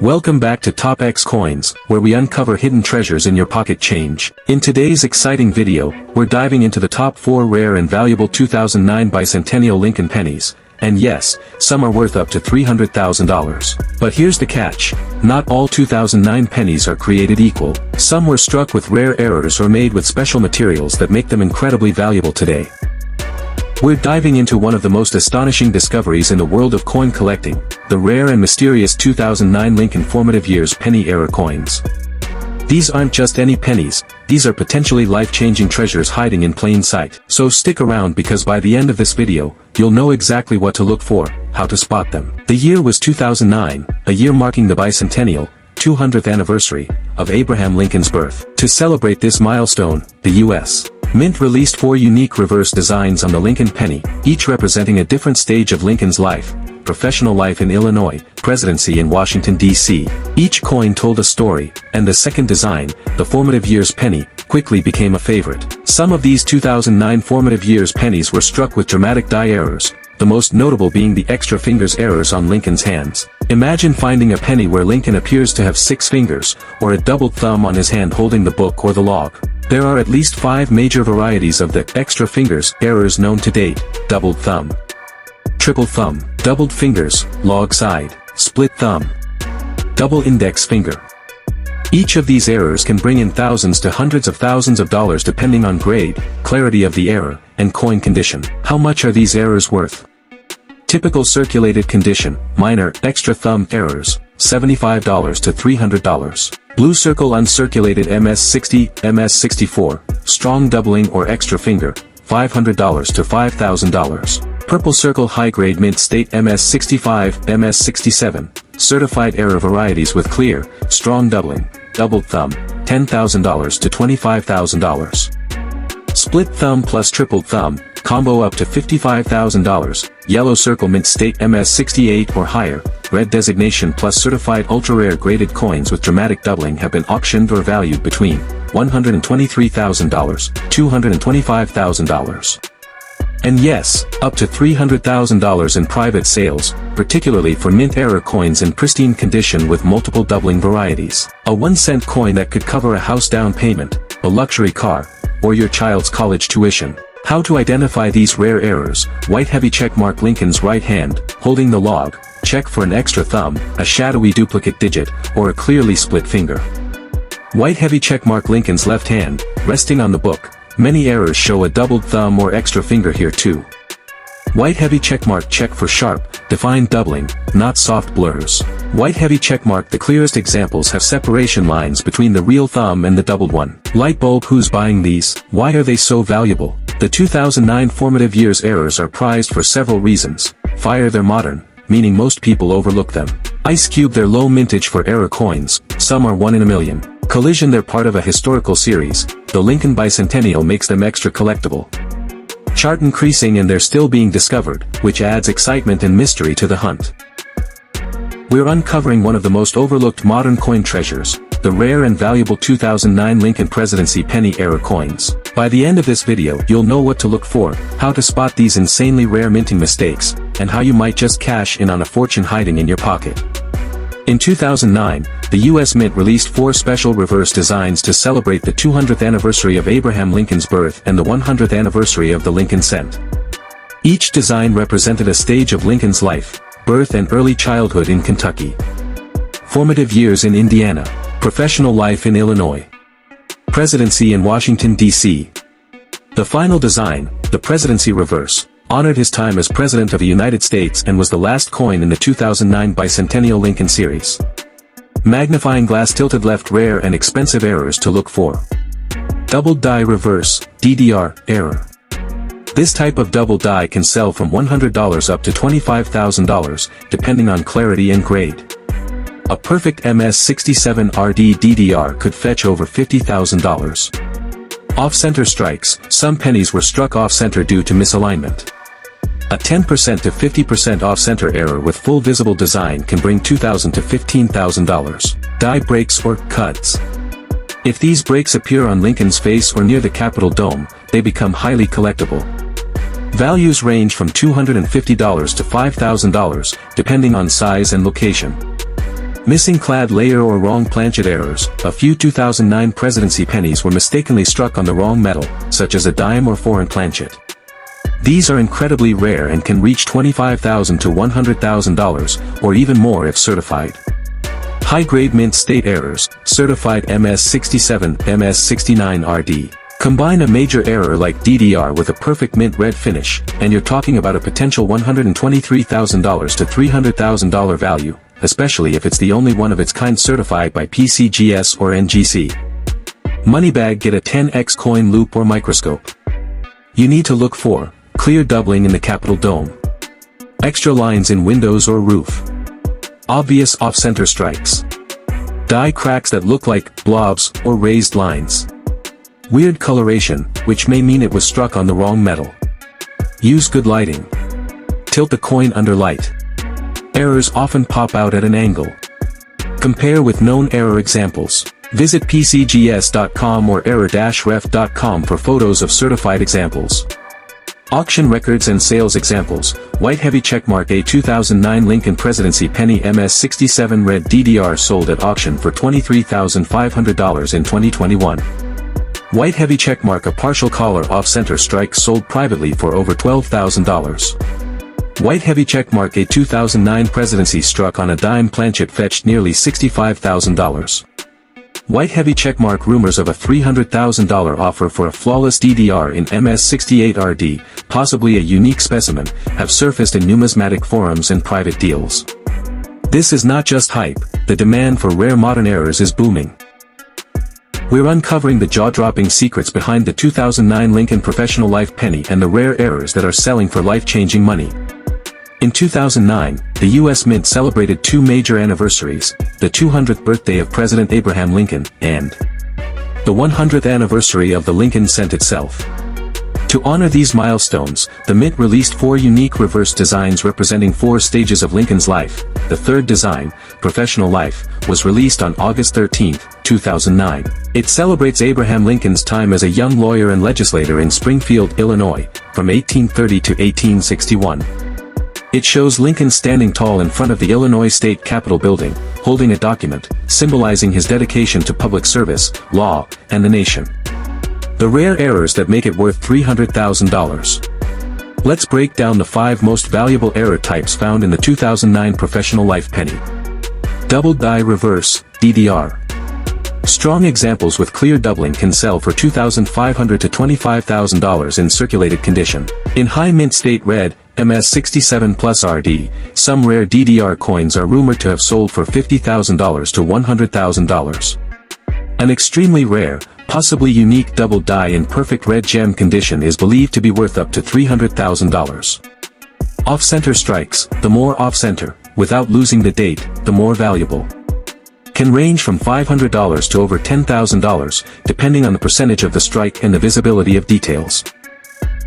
Welcome back to Top X Coins, where we uncover hidden treasures in your pocket change. In today's exciting video, we're diving into the top 4 rare and valuable 2009 Bicentennial Lincoln Pennies. And yes, some are worth up to $300,000. But here's the catch. Not all 2009 pennies are created equal. Some were struck with rare errors or made with special materials that make them incredibly valuable today. We're diving into one of the most astonishing discoveries in the world of coin collecting, the rare and mysterious 2009 Lincoln Formative Years penny era coins. These aren't just any pennies, these are potentially life-changing treasures hiding in plain sight. So stick around because by the end of this video, you'll know exactly what to look for, how to spot them. The year was 2009, a year marking the bicentennial, 200th anniversary, of Abraham Lincoln's birth. To celebrate this milestone, the U.S. Mint released 4 unique reverse designs on the Lincoln penny, each representing a different stage of Lincoln's life: professional life in Illinois, presidency in Washington, D.C. Each coin told a story, and the second design, the Formative Years penny, quickly became a favorite. Some of these 2009 Formative Years pennies were struck with dramatic die errors, the most notable being the extra fingers errors on Lincoln's hands. Imagine finding a penny where Lincoln appears to have 6 fingers, or a doubled thumb on his hand holding the book or the log. There are at least 5 major varieties of the extra fingers errors known to date: doubled thumb, triple thumb, doubled fingers, log side, split thumb, double index finger. Each of these errors can bring in thousands to hundreds of thousands of dollars depending on grade, clarity of the error, and coin condition. How much are these errors worth? Typical circulated condition, minor, extra thumb errors, $75 to $300. Blue circle uncirculated MS60, MS64, strong doubling or extra finger, $500 to $5,000. Purple circle high-grade mint state MS65, MS67, certified error varieties with clear, strong doubling, doubled thumb, $10,000 to $25,000. Split thumb plus tripled thumb, combo up to $55,000, yellow circle mint state MS68 or higher, red designation plus certified ultra-rare graded coins with dramatic doubling have been auctioned or valued between $123,000, $225,000. And yes, up to $300,000 in private sales, particularly for mint-era coins in pristine condition with multiple doubling varieties. A 1-cent coin that could cover a house down payment, a luxury car, or your child's college tuition. How to identify these rare errors: white heavy checkmark Lincoln's right hand, holding the log, check for an extra thumb, a shadowy duplicate digit, or a clearly split finger. White heavy checkmark Lincoln's left hand, resting on the book. Many errors show a doubled thumb or extra finger here too. White heavy checkmark check for sharp, defined doubling, not soft blurs. White heavy checkmark the clearest examples have separation lines between the real thumb and the doubled one. Light bulb who's buying these? Why are they so valuable? The 2009 Formative Years errors are prized for several reasons. Fire they're modern, meaning most people overlook them. Ice cube they're low mintage for error coins, some are 1 in a million. Collision they're part of a historical series, the Lincoln Bicentennial makes them extra collectible. Chart increasing and they're still being discovered, which adds excitement and mystery to the hunt. We're uncovering one of the most overlooked modern coin treasures, the rare and valuable 2009 Lincoln Presidency penny era coins. By the end of this video you'll know what to look for, how to spot these insanely rare minting mistakes, and how you might just cash in on a fortune hiding in your pocket. In 2009, the U.S. Mint released 4 special reverse designs to celebrate the 200th anniversary of Abraham Lincoln's birth and the 100th anniversary of the Lincoln cent. Each design represented a stage of Lincoln's life: birth and early childhood in Kentucky, formative years in Indiana, professional life in Illinois, presidency in Washington, D.C. The final design, the Presidency Reverse, honored his time as President of the United States and was the last coin in the 2009 Bicentennial Lincoln series. Magnifying glass tilted left rare and expensive errors to look for. Doubled die reverse, DDR, error. This type of double die can sell from $100 up to $25,000, depending on clarity and grade. A perfect MS67 RD DDR could fetch over $50,000. Off-center strikes, some pennies were struck off-center due to misalignment. A 10% to 50% off-center error with full visible design can bring $2,000 to $15,000. Die breaks or cuts. If these breaks appear on Lincoln's face or near the Capitol dome, they become highly collectible. Values range from $250 to $5,000, depending on size and location. Missing clad layer or wrong planchet errors. A few 2009 presidency pennies were mistakenly struck on the wrong metal, such as a dime or foreign planchet. These are incredibly rare and can reach $25,000 to $100,000, or even more if certified. High-grade mint state errors, certified MS67, MS69 RD. Combine a major error like DDR with a perfect mint red finish, and you're talking about a potential $123,000 to $300,000 value, especially if it's the only one of its kind certified by PCGS or NGC. Moneybag. Get a 10x coin loop or microscope. You need to look for clear doubling in the Capitol dome, extra lines in windows or roof, obvious off-center strikes, die cracks that look like blobs or raised lines, weird coloration, which may mean it was struck on the wrong metal. Use good lighting. Tilt the coin under light. Errors often pop out at an angle. Compare with known error examples. Visit PCGS.com or error-ref.com for photos of certified examples. Auction records and sales examples. White heavy checkmark. A 2009 Lincoln Presidency penny MS67 red DDR sold at auction for $23,500 in 2021. White heavy checkmark. A partial collar off-center strike sold privately for over $12,000. White heavy checkmark. A 2009 presidency struck on a dime planchet fetched nearly $65,000. White heavy checkmark. Rumors of a $300,000 offer for a flawless DDR in MS68 RD, possibly a unique specimen, have surfaced in numismatic forums and private deals. This is not just hype, the demand for rare modern errors is booming. We're uncovering the jaw-dropping secrets behind the 2009 Lincoln Professional Life Penny and the rare errors that are selling for life-changing money. In 2009, the U.S. Mint celebrated two major anniversaries, the 200th birthday of President Abraham Lincoln, and the 100th anniversary of the Lincoln cent itself. To honor these milestones, the Mint released four unique reverse designs representing four stages of Lincoln's life. The third design, Professional Life, was released on August 13, 2009. It celebrates Abraham Lincoln's time as a young lawyer and legislator in Springfield, Illinois, from 1830 to 1861. It shows Lincoln standing tall in front of the Illinois State Capitol building, holding a document, symbolizing his dedication to public service, law, and the nation. The rare errors that make it worth $300,000. Let's break down the 5 most valuable error types found in the 2009 Professional Life Penny. Double die reverse, DDR. Strong examples with clear doubling can sell for $2,500 to $25,000 in circulated condition. In high mint state red, MS67 plus RD, some rare DDR coins are rumored to have sold for $50,000 to $100,000. An extremely rare, possibly unique double die in perfect red gem condition is believed to be worth up to $300,000. Off-center strikes, the more off-center, without losing the date, the more valuable. Can range from $500 to over $10,000, depending on the percentage of the strike and the visibility of details.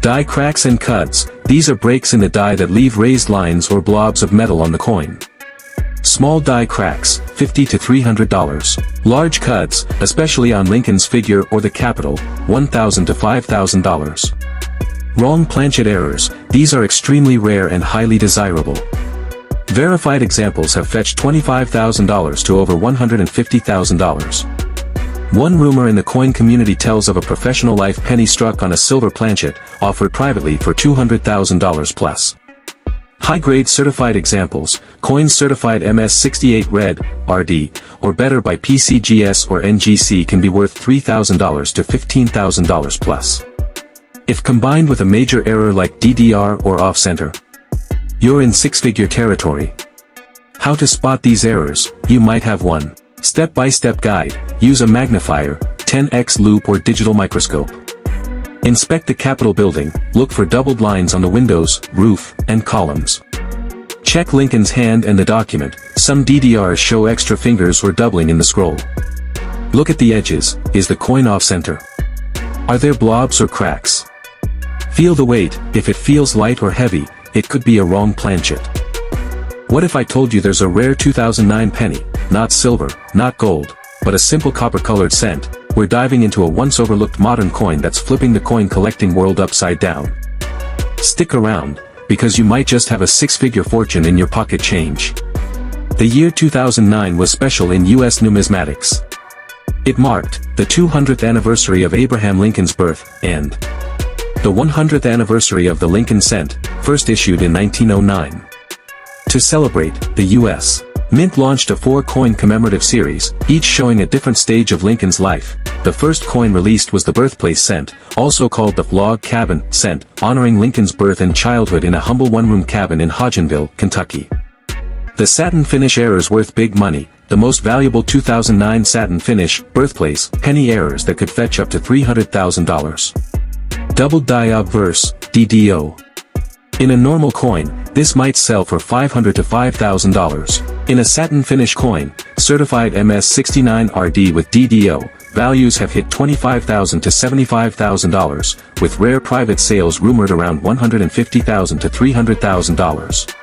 Die cracks and cuts, these are breaks in the die that leave raised lines or blobs of metal on the coin. Small die cracks, $50 to $300. Large cuts, especially on Lincoln's figure or the Capitol, $1,000 to $5,000. Wrong planchet errors, these are extremely rare and highly desirable. Verified examples have fetched $25,000 to over $150,000. One rumor in the coin community tells of a Professional Life penny struck on a silver planchet, offered privately for $200,000 plus. High-grade certified examples, coins certified MS68 red, RD, or better by PCGS or NGC can be worth $3,000 to $15,000 plus. If combined with a major error like DDR or off-center, you're in six-figure territory. How to spot these errors? You might have one step-by-step guide. Use a magnifier, 10x loupe or digital microscope. Inspect the Capitol building, look for doubled lines on the windows, roof, and columns. Check Lincoln's hand and the document, some DDRs show extra fingers or doubling in the scroll. Look at the edges, is the coin off-center? Are there blobs or cracks? Feel the weight, if it feels light or heavy, it could be a wrong planchet. What if I told you there's a rare 2009 penny, not silver, not gold, but a simple copper-colored cent? We're diving into a once-overlooked modern coin that's flipping the coin-collecting world upside down. Stick around, because you might just have a six-figure fortune in your pocket change. The year 2009 was special in U.S. numismatics. It marked the 200th anniversary of Abraham Lincoln's birth, and the 100th anniversary of the Lincoln cent, first issued in 1909. To celebrate, the U.S. Mint launched a 4-coin commemorative series, each showing a different stage of Lincoln's life. The first coin released was the birthplace cent, also called the log cabin cent, honoring Lincoln's birth and childhood in a humble one-room cabin in Hodgenville, Kentucky. The satin finish errors worth big money, the most valuable 2009 satin finish, birthplace, penny errors that could fetch up to $300,000. Double die obverse, DDO. In a normal coin, this might sell for $500 to $5,000. In a satin finish coin, certified MS69RD with DDO, values have hit $25,000 to $75,000, with rare private sales rumored around $150,000 to $300,000.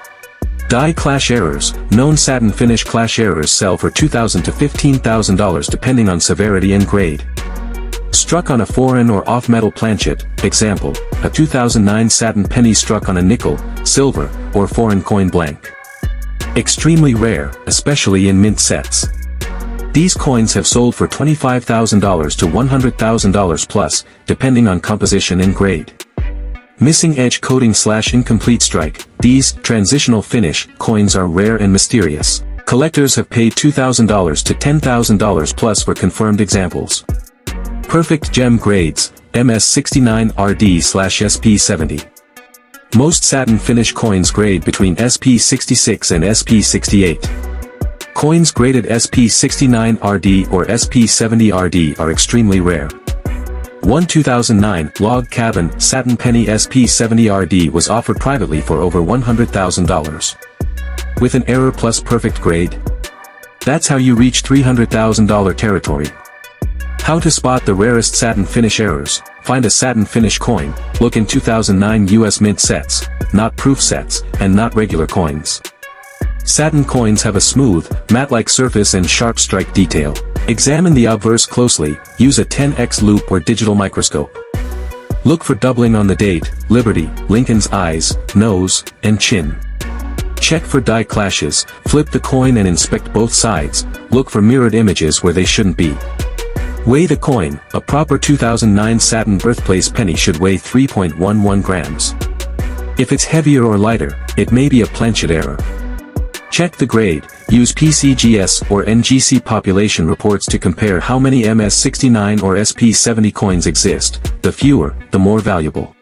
Die clash errors, known satin finish clash errors sell for $2,000 to $15,000 depending on severity and grade. Struck on a foreign or off-metal planchet, example, a 2009 satin penny struck on a nickel, silver, or foreign coin blank. Extremely rare, especially in mint sets. These coins have sold for $25,000 to $100,000 plus, depending on composition and grade. Missing edge coating / incomplete strike, these transitional finish coins are rare and mysterious. Collectors have paid $2,000 to $10,000 plus for confirmed examples. Perfect gem grades, MS69RD/SP70. Most satin finish coins grade between SP66 and SP68. Coins graded SP69RD or SP70RD are extremely rare. One 2009 log cabin satin penny SP70RD was offered privately for over $100,000. With an error plus perfect grade? That's how you reach $300,000 territory. How to spot the rarest satin finish errors. Find a satin finish coin, look in 2009 US Mint sets, not proof sets, and not regular coins. Satin coins have a smooth, matte-like surface and sharp strike detail. Examine the obverse closely, use a 10x loupe or digital microscope. Look for doubling on the date, Liberty, Lincoln's eyes, nose, and chin. Check for die clashes, flip the coin and inspect both sides, look for mirrored images where they shouldn't be. Weigh the coin. A proper 2009 satin birthplace penny should weigh 3.11 grams. If it's heavier or lighter, it may be a planchet error. Check the grade, use PCGS or NGC population reports to compare how many MS69 or SP70 coins exist. The fewer, the more valuable.